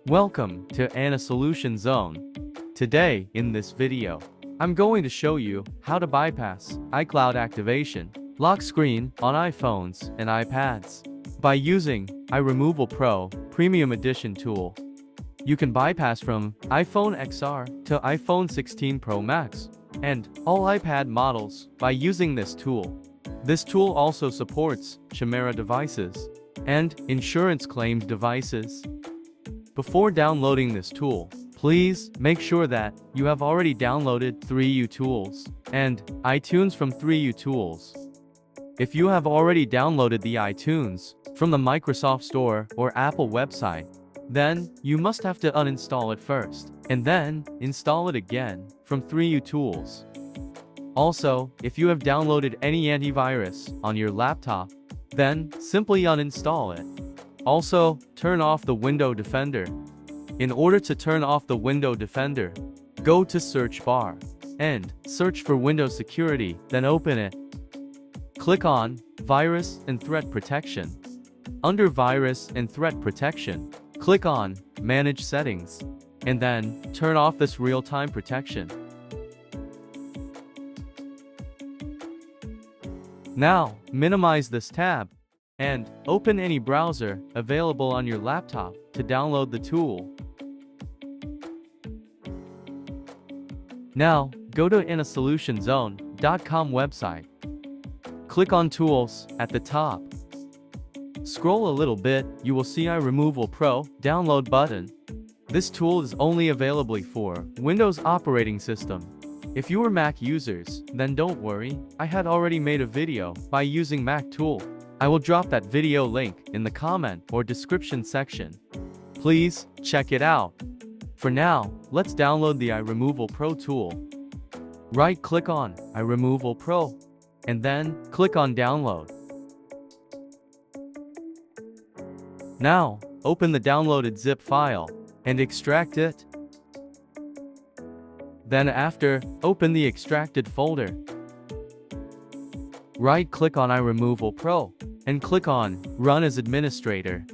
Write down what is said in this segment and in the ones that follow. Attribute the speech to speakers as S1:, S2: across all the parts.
S1: Welcome to Anna Solution Zone. Today, in this video, I'm going to show you how to bypass iCloud activation, lock screen on iPhones and iPads by using iRemoval Pro Premium Edition tool. You can bypass from iPhone XR to iPhone 16 Pro Max and all iPad models by using this tool. This tool also supports Chimera Devices and insurance claimed devices. Before downloading this tool, please make sure that you have already downloaded 3U Tools and iTunes from 3U Tools. If you have already downloaded the iTunes from the Microsoft Store or Apple website, then you must have to uninstall it first and then install it again from 3U Tools. Also, if you have downloaded any antivirus on your laptop, then simply uninstall it. Also, turn off the Window Defender. In order to turn off the Window Defender, go to search bar and search for Windows Security, then open it. Click on Virus and Threat Protection. Under Virus and Threat Protection, click on Manage Settings, and then turn off this real-time protection. Now, minimize this tab and open any browser available on your laptop to download the tool. Now, go to annasolutionzone.com website. Click on Tools at the top. Scroll a little bit, you will see iRemoval Pro download button. This tool is only available for Windows operating system. If you are Mac users, then don't worry, I had already made a video by using Mac tool. I will drop that video link in the comment or description section. Please check it out. For now, let's download the iRemoval Pro tool. Right-click on iRemoval Pro, and then click on Download. Now, open the downloaded zip file and extract it. Then after, open the extracted folder. Right-click on iRemoval Pro and click on Run as Administrator.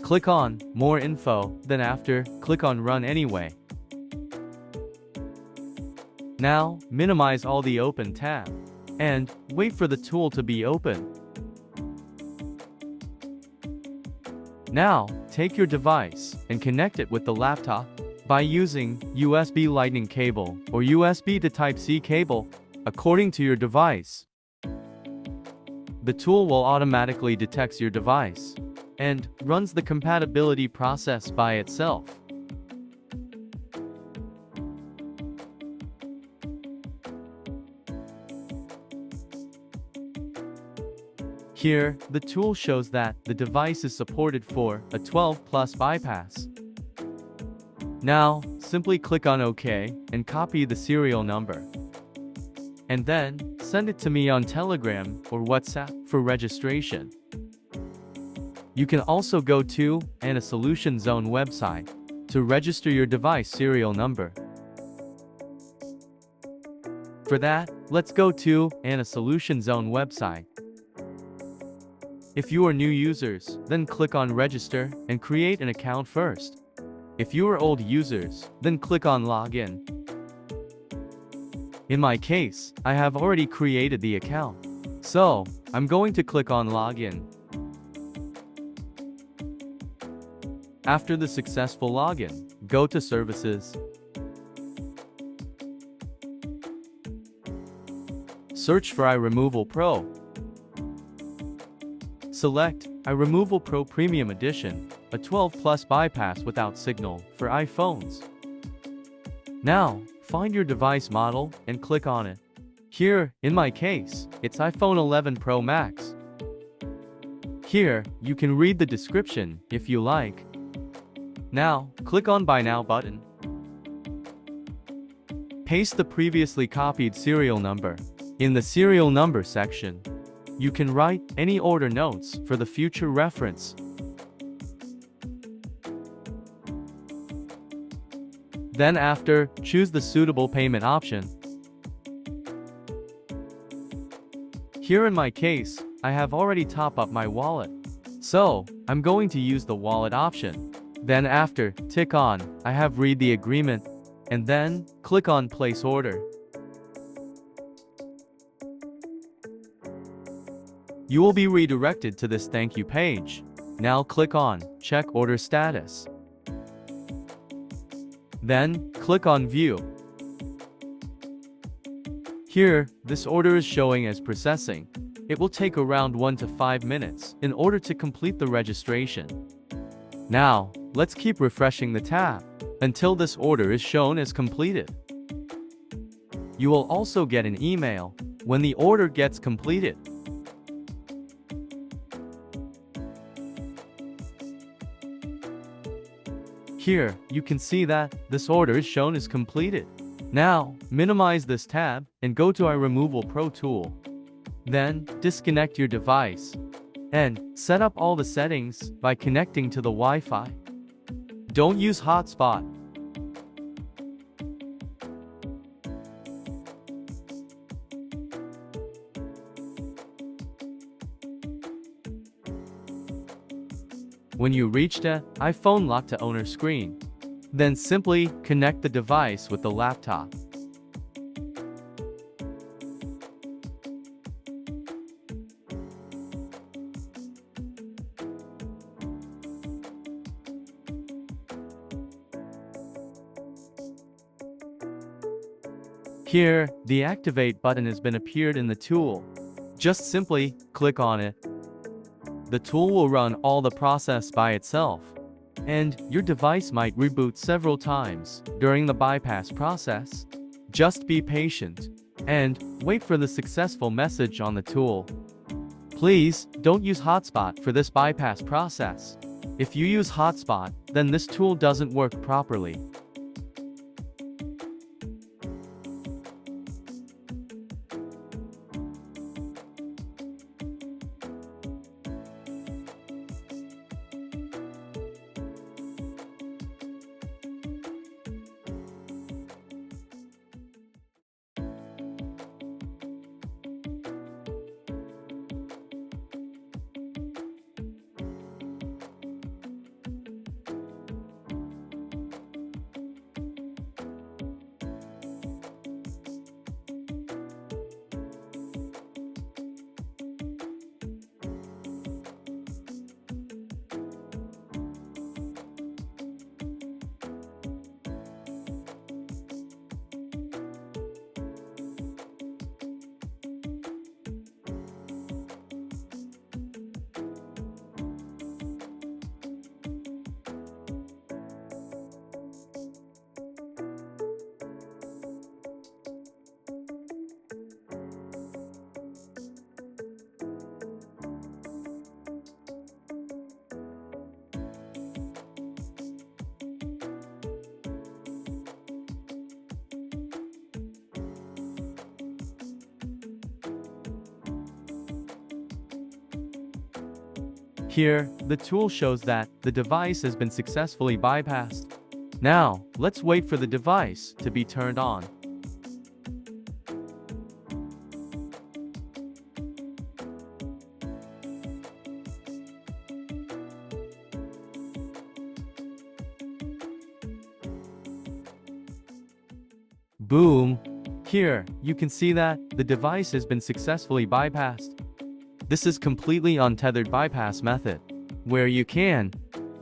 S1: Click on More Info, then after, click on Run Anyway. Now, minimize all the open tab and wait for the tool to be open. Now, take your device and connect it with the laptop by using USB Lightning cable or USB to Type-C cable, according to your device. The tool will automatically detect your device and runs the compatibility process by itself. Here, the tool shows that the device is supported for a 12+ bypass. Now, simply click on OK and copy the serial number. And then, send it to me on Telegram or WhatsApp for registration. You can also go to Anna Solution Zone website to register your device serial number. For that, let's go to Anna Solution Zone website. If you are new users, then click on Register and create an account first. If you are old users, then click on Login. In my case, I have already created the account, so I'm going to click on Login. After the successful login, go to Services. Search for iRemoval Pro. Select iRemoval Pro Premium Edition, a 12+ bypass without signal for iPhones. Now, find your device model and click on it. Here, in my case, it's iPhone 11 Pro Max. Here, you can read the description if you like. Now, click on Buy Now button. Paste the previously copied serial number. In the serial number section, you can write any order notes for the future reference. Then after, choose the suitable payment option. Here in my case, I have already topped up my wallet. So, I'm going to use the wallet option. Then after, tick on, I have read the agreement, and then, click on place order. You will be redirected to this thank you page. Now click on check order status. Then, click on view. Here, this order is showing as processing. It will take around 1 to 5 minutes in order to complete the registration. Now, let's keep refreshing the tab until this order is shown as completed. You will also get an email when the order gets completed. Here, you can see that this order is shown as completed. Now, minimize this tab and go to iRemoval Pro tool. Then, disconnect your device and set up all the settings by connecting to the Wi-Fi. Don't use hotspot. When you reach the iPhone lock to owner screen, then simply connect the device with the laptop. Here, the activate button has been appeared in the tool. Just simply click on it. The tool will run all the process by itself, and your device might reboot several times during the bypass process. Just be patient and wait for the successful message on the tool. Please don't use hotspot for this bypass process. If you use hotspot, then this tool doesn't work properly. Here, the tool shows that the device has been successfully bypassed. Now, let's wait for the device to be turned on. Boom! Here, you can see that the device has been successfully bypassed. This is completely untethered bypass method, where you can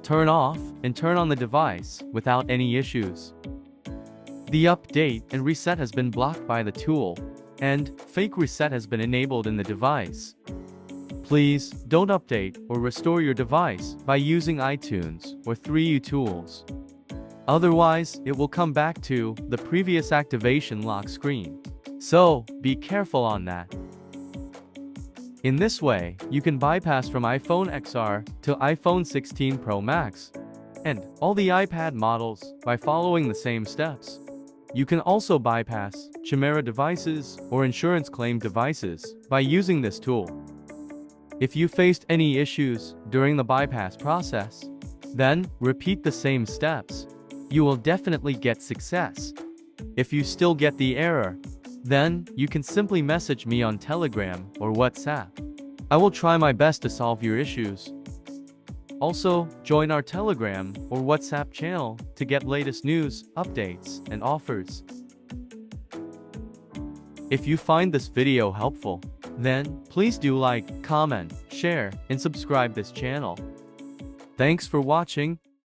S1: turn off and turn on the device without any issues. The update and reset has been blocked by the tool, and fake reset has been enabled in the device. Please don't update or restore your device by using iTunes or 3U tools. Otherwise, it will come back to the previous activation lock screen. So, be careful on that. In this way, you can bypass from iPhone XR to iPhone 16 Pro Max and all the iPad models by following the same steps. You can also bypass Chimera Devices or insurance claim devices by using this tool. If you faced any issues during the bypass process, then repeat the same steps. You will definitely get success. If you still get the error, then you can simply message me on Telegram or WhatsApp. I will try my best to solve your issues. Also, join our Telegram or WhatsApp channel to get latest news, updates, and offers. If you find this video helpful, then please do like, comment, share, and subscribe this channel. Thanks for watching.